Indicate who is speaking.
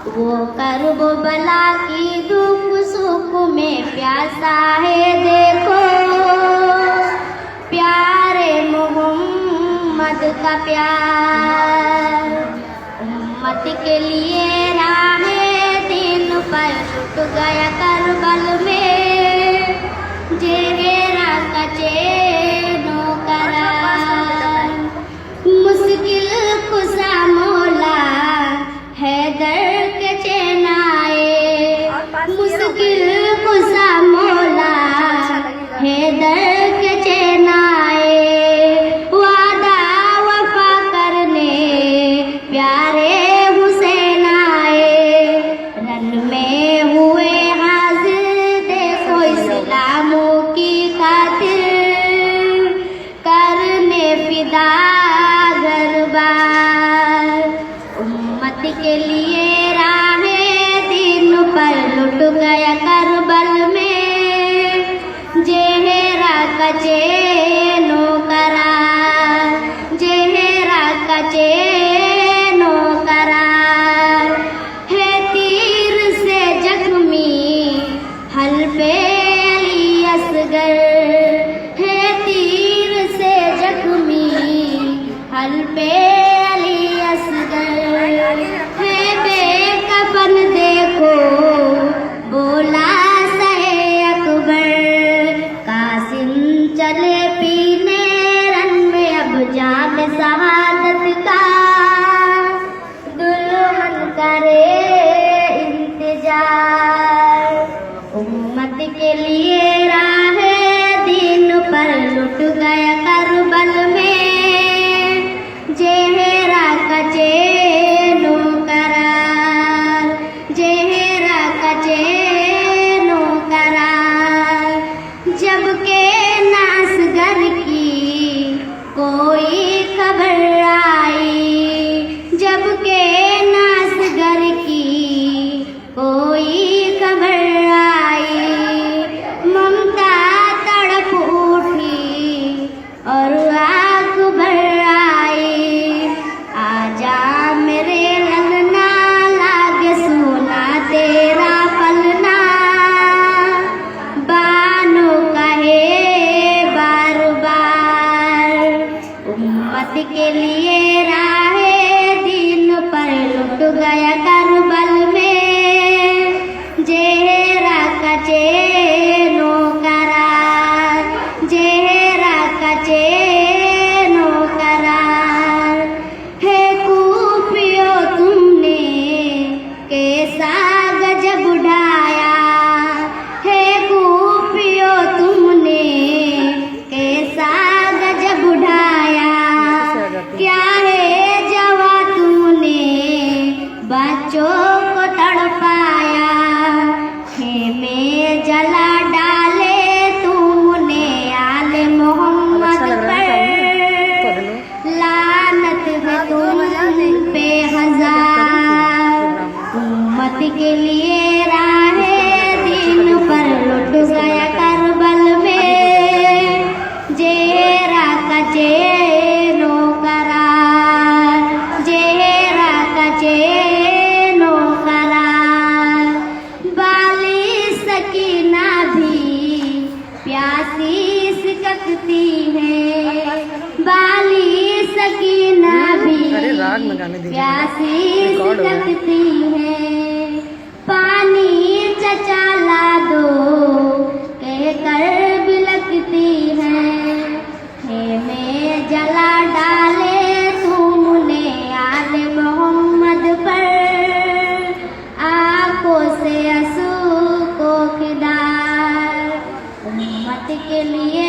Speaker 1: वो करबला की दुख सुख में प्यासा है देखो, प्यारे मोहम्मद का प्यार। उम्मत के लिए राहे दिन पर छूट गया करबल में, जेरा का चैनो करार। मुश्किल कुसा मौला हैदर के चैन आए, मुश्किल कुसा मौला हैदर के चैन आए। वादा वफा करने प्यारे हुसैन आए, रन में हुए हाजिर देखो इस्लामों की खातिर, करने फिदा गरबार। उम्मत के लिए राहे दिन पर लुट गया करबल में, जेहरा का चैनो करार, जेहरा का चैनो करार। है तीर से जख्मी हल्फे अली असगर, है तीर से जख्मी हल्फे अली असगर। है बेकफन देखो बोला सहे अकबर, कासिम चले पीने रन में अब जाम शहादत का, दुल्हन करे इंतजार। उम्मत के लिए राहे दिन पर लुट गया करबल में, जेहरा का चैनो करार, जेहरा का चैनो करार। जब के नासगर की कोई खबर आई, जब के नासगर की कोई खबर आई, ममता तड़प उठी और आग भर आई। आजा मेरे लगना लागे सोना तेरा पलना, बानो कहे बार बार। उम्मत के लिए राहे दिन पर लुट गया करबल में, जेहरा का चैनो करार, जेहरा का चैनो करार। है कूफियो तुमने कैसा गजब ढाया, है कूफियो तुमने कैसा गजब ढाया। क्या है जवा तुमने बच्चों को तड़पाया, खेमे जला डाले तुमने आले मोहम्मद पर, लानत है तुम पे हजार। उम्मत के लिए राहे दिन पर लुट गया करबल में, जेहरा का चैनो करार, जेहरा का चैनो करार। बाली सकीना भी प्यासी सिकती है, बाली सकीना भी प्यासी सिकती है। पानी चचा ला दो कहकर बिलकती है, में जला डाले तुमने आले मोहम्मद पर, आंखों से आंसू को खिदार। उम्मत के लिए